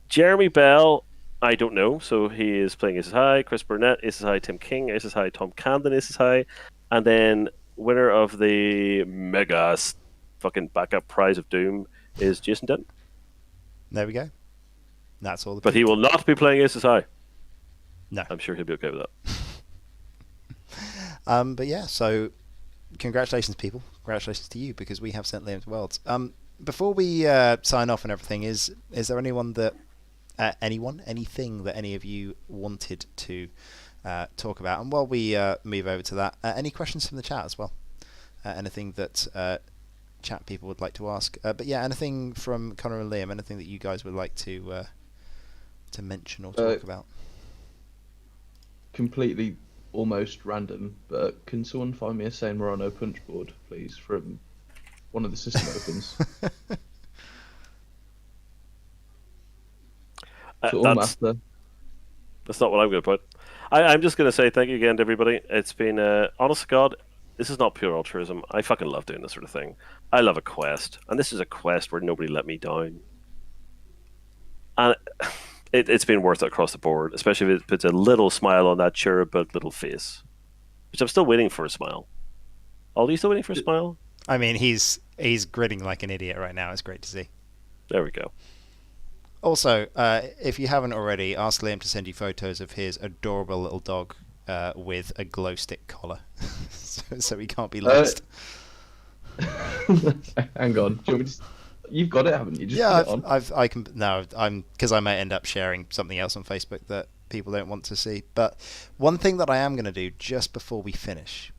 Jeremy Bell, I don't know, so he is playing Aces High. Chris Burnett, Aces High. Tim King, Aces High. Tom Camden, Aces High. And then winner of the mega fucking backup prize of Doom is Jason Denton. There we go. That's all. But he will not be playing Aces High. No. I'm sure he'll be okay with that. But yeah, so congratulations, people. Congratulations to you, because we have sent Liam to Worlds. Before we sign off and everything, is there anything that any of you wanted to talk about? And while we move over to that, any questions from the chat as well? Anything that chat people would like to ask? But yeah, anything from Connor and Liam? Anything that you guys would like to mention or talk about? Completely, almost random, but can someone find me a Saint Morano punch board, please, from one of the system opens? That's not what I'm going to put. I'm just going to say thank you again to everybody. It's been, honest to God, this is not pure altruism. I fucking love doing this sort of thing. I love a quest, and this is a quest where nobody let me down. And it's been worth it across the board, especially if it puts a little smile on that cherub little face, which I'm still waiting for a smile. Are you still waiting for a smile? I mean, he's grinning like an idiot right now. It's great to see. There we go. Also, if you haven't already, ask Liam to send you photos of his adorable little dog with a glow stick collar, so he can't be lost. Hang on. Do you want me to... You've got it, haven't you? Just Yeah, put it on. I can. No, because I might end up sharing something else on Facebook that people don't want to see. But one thing that I am going to do just before we finish,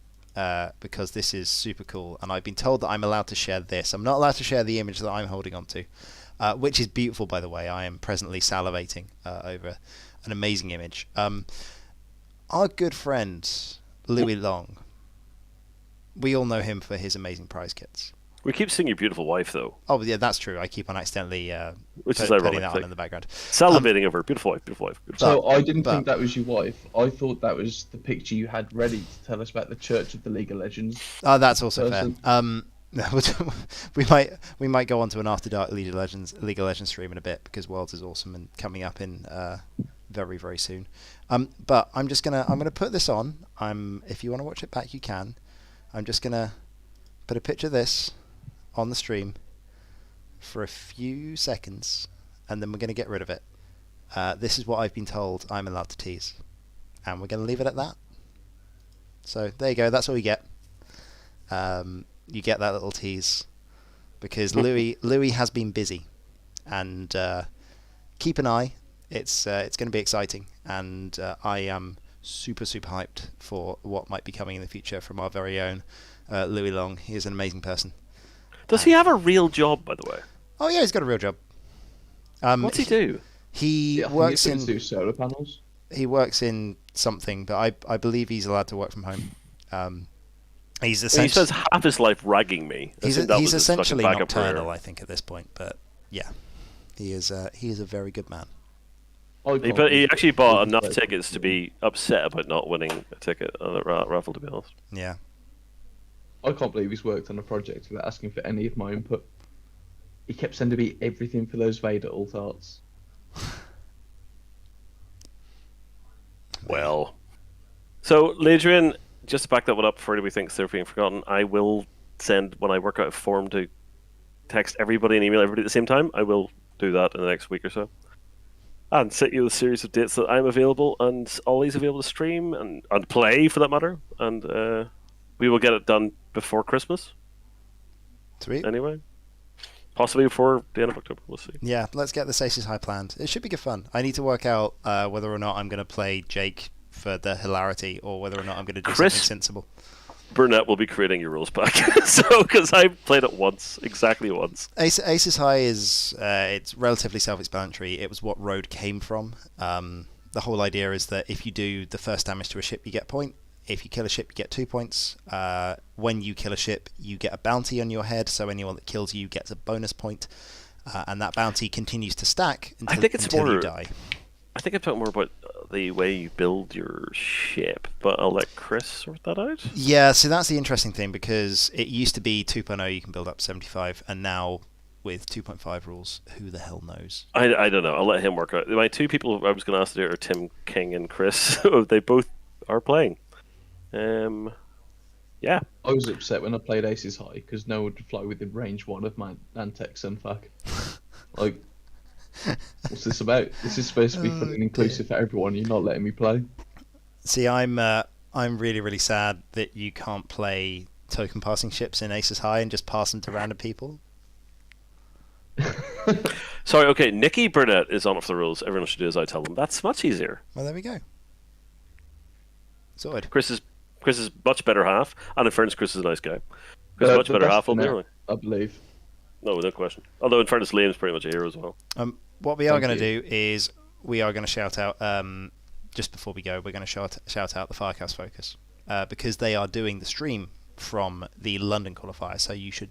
because this is super cool, and I've been told that I'm allowed to share this. I'm not allowed to share the image that I'm holding on to, which is beautiful, by the way. I am presently salivating over an amazing image. Our good friend Louis Long. We all know him for his amazing prize kits. We keep seeing your beautiful wife, though, Oh, yeah, that's true. I keep on accidentally which is putting ironic. that on in the background. Salivating over beautiful wife, beautiful wife. So I didn't but- think that was your wife. I thought that was the picture you had ready to tell us about the Church of the League of Legends. Oh, that's also person. fair. we might go on to an After Dark League of Legends stream in a bit because Worlds is awesome and coming up in very very soon. But I'm gonna put this on. If you want to watch it back, you can. I'm just gonna put a picture of this on the stream for a few seconds, and then we're gonna get rid of it. This is what I've been told I'm allowed to tease, and we're gonna leave it at that. So there you go. That's all you get. You get that little tease because Louis has been busy, and keep an eye. It's going to be exciting, and I am super hyped for what might be coming in the future from our very own Louis Long. He is an amazing person. Does he have a real job, by the way? Oh yeah, he's got a real job. What's he do? He Yeah, I think works it's in to do solar panels. he works in something, but I believe he's allowed to work from home. He's He essentially spends half his life ragging me. I think that he's was his fucking essentially backup career. nocturnal, I think, at this point. But yeah, he is a very good man. He actually bought enough tickets to be upset about not winning a ticket on the raffle, to be honest. Yeah. I can't believe he's worked on a project without asking for any of my input. He kept sending me everything for those Vader alt arts. Well. So, Ladrian, just to back that one up for anybody thinks they're being forgotten, I will send, when I work out a form to text everybody and email everybody at the same time, I will do that in the next week or so. And set you a series of dates that I'm available and Ollie's available to stream and play, for that matter. And we will get it done before Christmas, Sweet. anyway. Possibly before the end of October, we'll see. Yeah, let's get the Aces High planned. It should be good fun. I need to work out whether or not I'm going to play Jake for the hilarity or whether or not I'm going to do Chris? something sensible. Burnett will be creating your rules pack. So, because I played it once, exactly once. Aces High is it's relatively self-explanatory. It was what Road came from. The whole idea is that if you do the first damage to a ship, you get a point. If you kill a ship, you get 2 points. When you kill a ship, you get a bounty on your head, so anyone that kills you gets a bonus point. And that bounty continues to stack until you die. I think I'm talking more about the way you build your ship, but I'll let Chris sort that out. Yeah, so that's the interesting thing, because it used to be 2.0 you can build up 75, and now with 2.5 rules, who the hell knows? I don't know. I'll let him work out. My two people I was going to ask today are Tim King and Chris. They both are playing. Yeah. I was upset when I played Aces High because no one would fly within range 1 of my Nantex Sunfuck. Like, what's this about? This is supposed to be fun and inclusive for everyone. You're not letting me play. See, I'm really sad that you can't play token passing ships in Aces High and just pass them to random people. Sorry, okay, Nikki Burnett is on it for the rules. Everyone should do as I tell them. That's much easier. Well, there we go. Sorted. Chris is much better half, and in fairness, Chris is a nice guy. Chris is much The better best half, will be net, really. I believe. No, no question. Although in fairness, Liam's pretty much a hero as well. What we are Thank going to do is we are going to shout out, just before we go, we're going to shout out the Firecast Focus, because they are doing the stream from the London qualifier. So you should,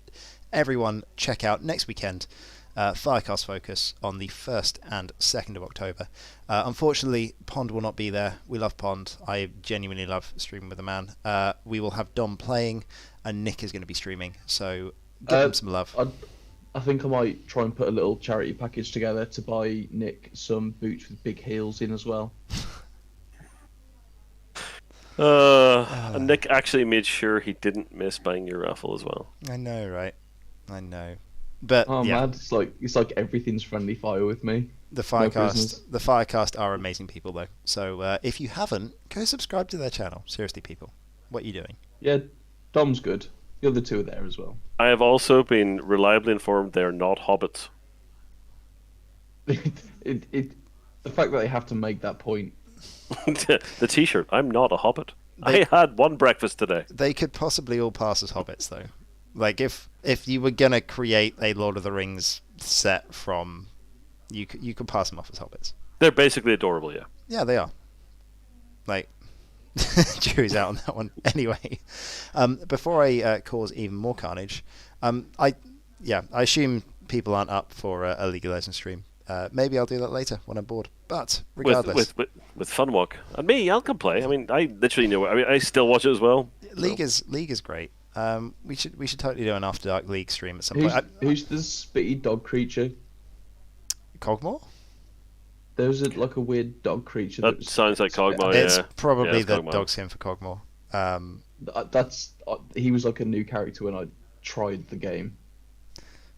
everyone, check out next weekend, Firecast Focus on the 1st and 2nd of October. Unfortunately, Pond will not be there. We love Pond. I genuinely love streaming with the man. We will have Dom playing, and Nick is going to be streaming. So give him some love. I think I might try and put a little charity package together to buy Nick some boots with big heels in as well. And Nick actually made sure he didn't miss buying your raffle as well. I know, right? I know. But Oh yeah. man, it's like everything's friendly fire with me. The prisoners. Firecast are amazing people though. So if you haven't, go subscribe to their channel. Seriously, people, what are you doing? Yeah, Dom's good. The other two are there as well. I have also been reliably informed they're not hobbits. The fact that they have to make that point. The T-shirt. I'm not a hobbit. I had one breakfast today. They could possibly all pass as hobbits though. Like if you were gonna create a Lord of the Rings set from, you could pass them off as hobbits. They're basically adorable, yeah. Yeah, they are. Like, jury's out on that one. Anyway, before I cause even more carnage, I assume people aren't up for a League of Legends stream. Maybe I'll do that later when I'm bored. But regardless, With Funwalk and me, I'll come play. I mean, I literally know. I mean, I still watch it as well. League is great. We should totally do an After Dark League stream at some Who's, point. who's the spitty dog creature? Cogmore? There was like a weird dog creature. That sounds like Cogmore. It's Yeah. probably it's the Cogmore. dog skin for Cogmore. That's he was like a new character when I tried the game.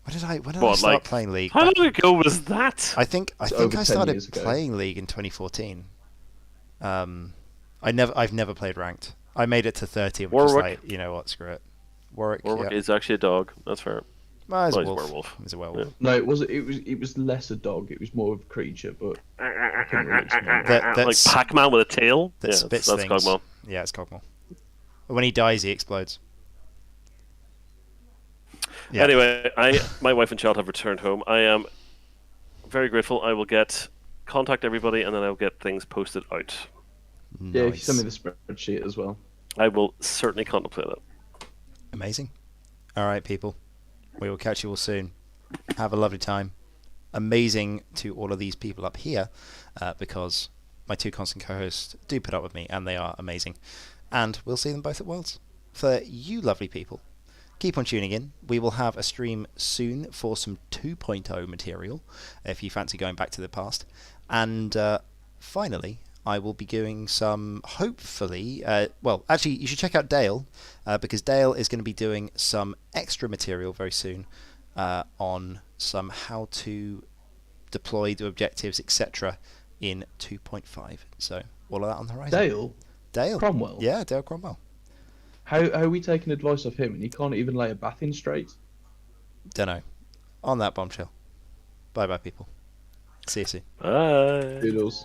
When did I What, start like, playing League? How long ago was that? I think over I 10 started years ago. playing League in 2014. I've never played ranked. I made it to 30 and was just Warwick. like, you know what, screw it. Warwick Warwick yeah. is actually a dog. That's fair. Well, he's Well, a he's a wolf. werewolf. He's a werewolf. Yeah. No, it was less a dog. It was more of a creature, but I couldn't really explain it. That Like that's- Pac-Man with a tail. That Yeah, spits that's things. Cogmore. Yeah, it's Cogmore. When he dies, he explodes. Yeah. Anyway, my wife and child have returned home. I am very grateful. I will contact everybody, and then I'll get things posted out. Yeah, if you Nice. send me the spreadsheet as well. I will certainly contemplate it. Amazing. All right, people. We will catch you all soon. Have a lovely time. Amazing to all of these people up here because my two constant co-hosts do put up with me and they are amazing. And we'll see them both at Worlds. For you lovely people, keep on tuning in. We will have a stream soon for some 2.0 material if you fancy going back to the past. And finally, I will be doing some, hopefully, actually, you should check out Dale, because Dale is going to be doing some extra material very soon on some how to deploy the objectives, etc. in 2.5. So, all of that on the horizon. Dale? Cromwell. Yeah, Dale Cromwell. How are we taking advice off him and he can't even lay a bath in straight? Dunno. On that bombshell. Bye-bye, people. See you soon. Bye. Doodles.